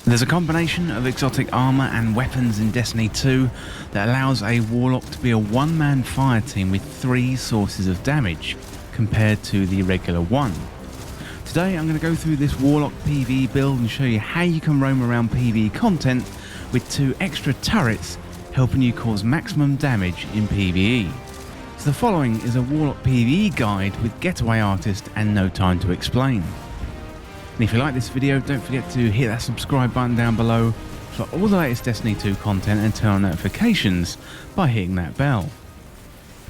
There's a combination of exotic armour and weapons in Destiny 2 that allows a Warlock to be a one-man fire team with 3 sources of damage, compared to the regular one. Today I'm going to go through this Warlock PVE build and show you how you can roam around PVE content with 2 extra turrets helping you cause maximum damage in PVE. So the following is a Warlock PVE guide with Getaway Artist and no time to explain. And if you like this video, don't forget to hit that subscribe button down below for all the latest Destiny 2 content and turn on notifications by hitting that bell.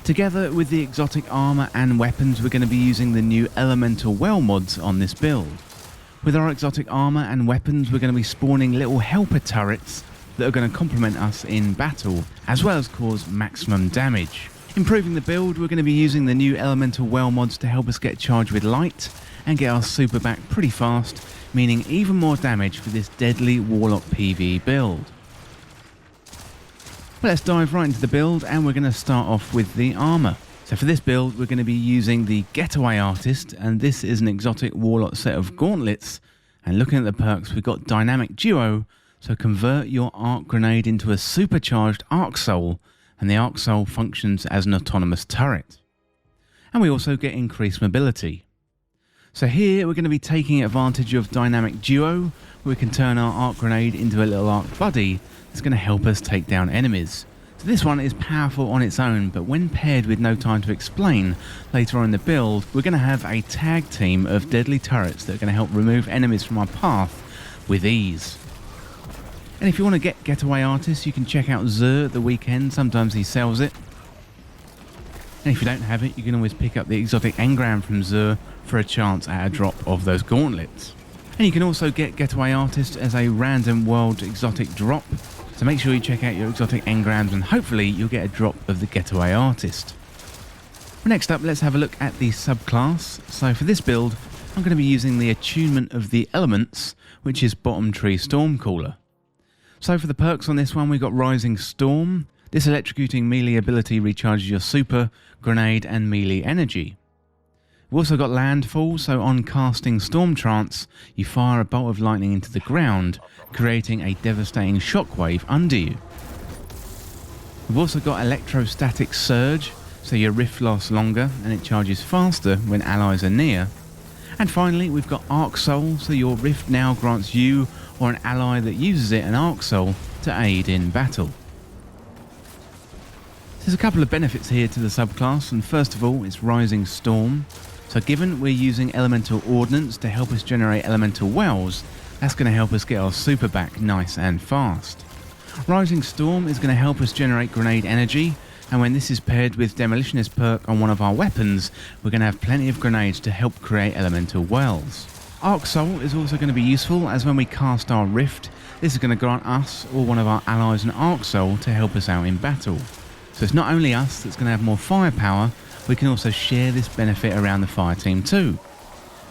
Together with the exotic armour and weapons, we're going to be using the new elemental well mods on this build. With our exotic armour and weapons, we're going to be spawning little helper turrets that are going to complement us in battle, as well as cause maximum damage. Improving the build, we're going to be using the new elemental well mods to help us get charged with light and get our super back pretty fast, meaning even more damage for this deadly Warlock PvE build. Well, let's dive right into the build, and we're going to start off with the armour. So for this build, we're going to be using the Getaway Artist, and this is an exotic Warlock set of gauntlets. And looking at the perks, we've got Dynamic Duo, so convert your Arc Grenade into a supercharged Arc Soul, and the Arc Soul functions as an autonomous turret. And we also get increased mobility. So here we're going to be taking advantage of Dynamic Duo, where we can turn our Arc Grenade into a little Arc Buddy that's going to help us take down enemies. So this one is powerful on its own, but when paired with No Time to Explain later on in the build, we're going to have a tag team of deadly turrets that are going to help remove enemies from our path with ease. And if you want to get Getaway Artist, you can check out Zur at the weekend, sometimes he sells it. And if you don't have it, you can always pick up the exotic engram from Zur for a chance at a drop of those gauntlets. And you can also get Getaway Artist as a random world exotic drop, so make sure you check out your exotic engrams and hopefully you'll get a drop of the Getaway Artist. Next up, let's have a look at the subclass. So for this build, I'm going to be using the attunement of the elements, which is Bottom Tree Stormcaller. So for the perks on this one, we've got Rising Storm. This electrocuting melee ability recharges your super, grenade and melee energy. We've also got Landfall, so on casting Storm Trance, you fire a bolt of lightning into the ground, creating a devastating shockwave under you. We've also got Electrostatic Surge, so your rift lasts longer and it charges faster when allies are near. And finally, we've got Arc Soul, so your rift now grants you or an ally that uses it an Arc Soul to aid in battle. There's a couple of benefits here to the subclass, and first of all, it's Rising Storm. So given we're using elemental ordnance to help us generate elemental wells, that's going to help us get our super back nice and fast. Rising Storm is going to help us generate grenade energy, and when this is paired with Demolitionist perk on one of our weapons, we're going to have plenty of grenades to help create elemental wells. Arc Soul is also going to be useful, as when we cast our rift, this is going to grant us or one of our allies an Arc Soul to help us out in battle. So it's not only us that's going to have more firepower, we can also share this benefit around the fire team too.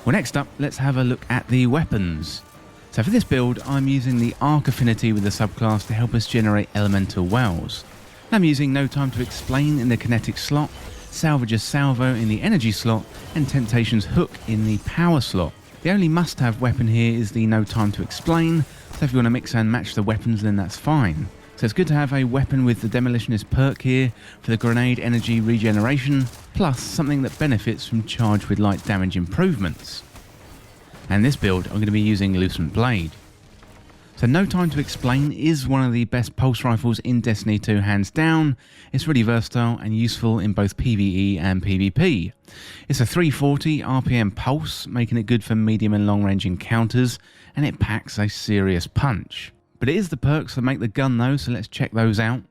Well, next up, let's have a look at the weapons. So for this build, I'm using the Arc Affinity with the subclass to help us generate elemental wells. I'm using No Time to Explain in the kinetic slot, Salvage's Salvo in the energy slot, and Temptation's Hook in the power slot. The only must-have weapon here is the No Time to Explain, so if you want to mix and match the weapons, then that's fine. So it's good to have a weapon with the Demolitionist perk here for the grenade energy regeneration, plus something that benefits from charge with light damage improvements. And this build, I'm going to be using Lucent Blade. So No Time to Explain is one of the best pulse rifles in Destiny 2 hands down. It's really versatile and useful in both PvE and PvP. It's a 340 RPM pulse, making it good for medium and long range encounters, and it packs a serious punch. But it is the perks that make the gun though, so let's check those out.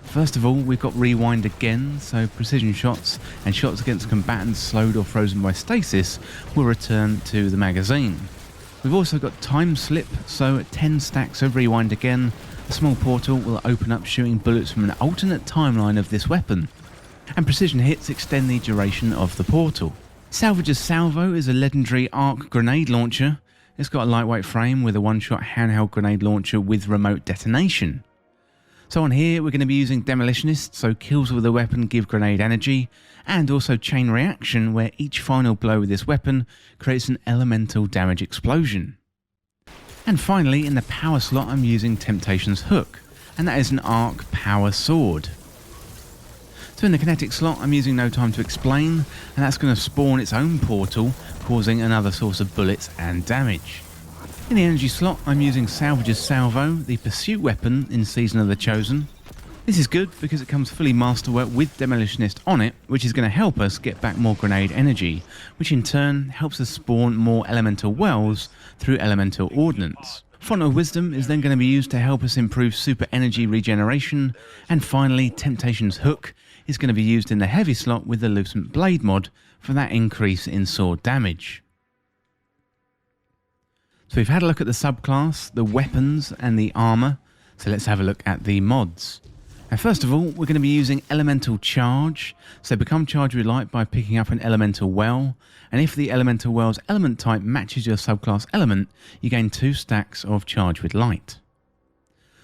First of all, we've got Rewind again, so precision shots and shots against combatants slowed or frozen by stasis will return to the magazine. We've also got Time Slip, so at 10 stacks of Rewind again, a small portal will open up shooting bullets from an alternate timeline of this weapon. And precision hits extend the duration of the portal. Salvage's Salvo is a legendary arc grenade launcher. It's got a lightweight frame with a one-shot handheld grenade launcher with remote detonation. So on here, we're going to be using Demolitionist, so kills with the weapon give grenade energy, and also Chain Reaction, where each final blow with this weapon creates an elemental damage explosion. And finally, in the power slot, I'm using Temptation's Hook, and that is an arc power sword. So in the kinetic slot, I'm using No Time to Explain, and that's going to spawn its own portal, causing another source of bullets and damage. In the energy slot, I'm using Salvage's Salvo, the pursuit weapon in Season of the Chosen. This is good because it comes fully masterwork with Demolitionist on it, which is going to help us get back more grenade energy, which in turn helps us spawn more elemental wells through elemental ordnance. Font of Wisdom is then going to be used to help us improve super energy regeneration, and finally Temptation's Hook is going to be used in the heavy slot with the Lucent Blade mod for that increase in sword damage. So we've had a look at the subclass, the weapons and the armour, so let's have a look at the mods. Now first of all, we're going to be using Elemental Charge, so become charged with light by picking up an elemental well, and if the elemental well's element type matches your subclass element, you gain 2 stacks of charge with light.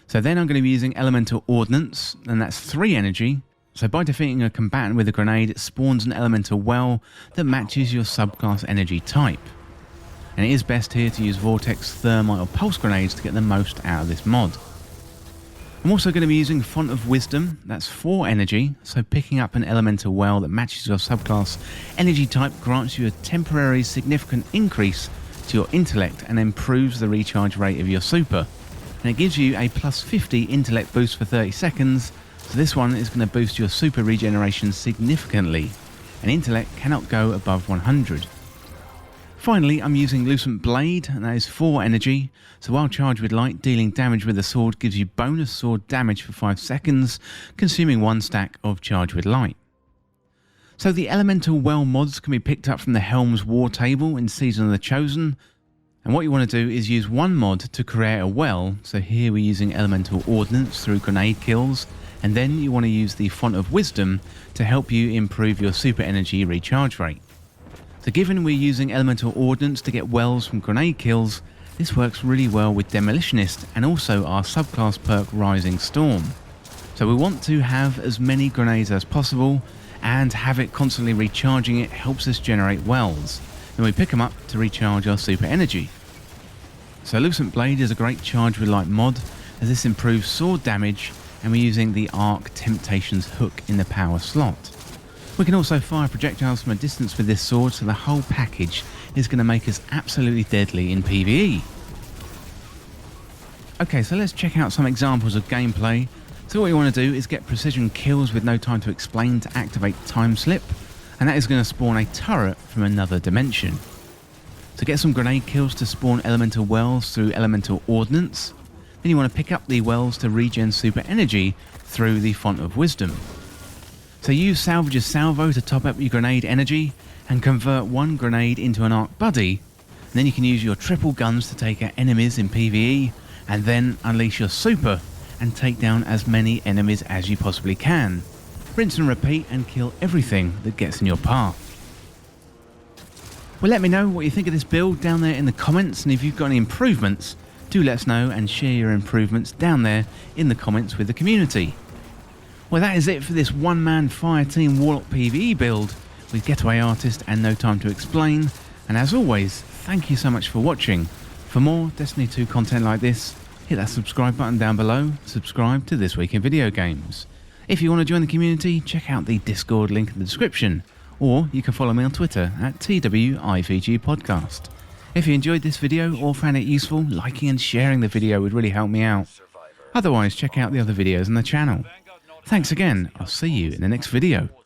So then I'm going to be using Elemental Ordnance, and that's 3 energy, so by defeating a combatant with a grenade, it spawns an elemental well that matches your subclass energy type. And it is best here to use Vortex, Thermite or Pulse grenades to get the most out of this mod. I'm also going to be using Font of Wisdom, that's 4 energy, so picking up an elemental well that matches your subclass energy type grants you a temporary significant increase to your intellect and improves the recharge rate of your super. And it gives you a plus 50 intellect boost for 30 seconds, so this one is going to boost your super regeneration significantly, and intellect cannot go above 100. Finally, I'm using Lucent Blade, and that is 4 energy, so while charged with light, dealing damage with the sword gives you bonus sword damage for 5 seconds, consuming 1 stack of charge with light. So the elemental well mods can be picked up from the Helm's War table in Season of the Chosen, and what you want to do is use one mod to create a well, so here we're using Elemental Ordnance through grenade kills, and then you want to use the Font of Wisdom to help you improve your super energy recharge rate. So given we're using Elemental Ordnance to get wells from grenade kills, this works really well with Demolitionist and also our subclass perk Rising Storm. So we want to have as many grenades as possible, and have it constantly recharging it helps us generate wells. Then we pick them up to recharge our super energy. So Lucent Blade is a great charge with light mod, as this improves sword damage, and we're using the Arc Temptation's Hook in the power slot. We can also fire projectiles from a distance with this sword, so the whole package is going to make us absolutely deadly in PvE. Okay, so let's check out some examples of gameplay. So what you want to do is get precision kills with No Time to Explain to activate Time Slip, and that is going to spawn a turret from another dimension. So get some grenade kills to spawn elemental wells through Elemental Ordnance. Then you want to pick up the wells to regen super energy through the Font of Wisdom. So use Salvage's Salvo to top up your grenade energy and convert 1 grenade into an arc buddy. And then you can use your triple guns to take out enemies in PvE, and then unleash your super and take down as many enemies as you possibly can. Rinse and repeat and kill everything that gets in your path. Well, let me know what you think of this build down there in the comments, and if you've got any improvements, do let us know and share your improvements down there in the comments with the community. Well, that is it for this one-man FIRETEAM Warlock PVE build with Getaway Artist and No Time to Explain, and as always, thank you so much for watching. For more Destiny 2 content like this, hit that subscribe button down below, subscribe to This Week in Video Games. If you want to join the community, check out the Discord link in the description, or you can follow me on Twitter at TWIVG Podcast. If you enjoyed this video or found it useful, liking and sharing the video would really help me out. Otherwise, check out the other videos on the channel. Thanks again, I'll see you in the next video.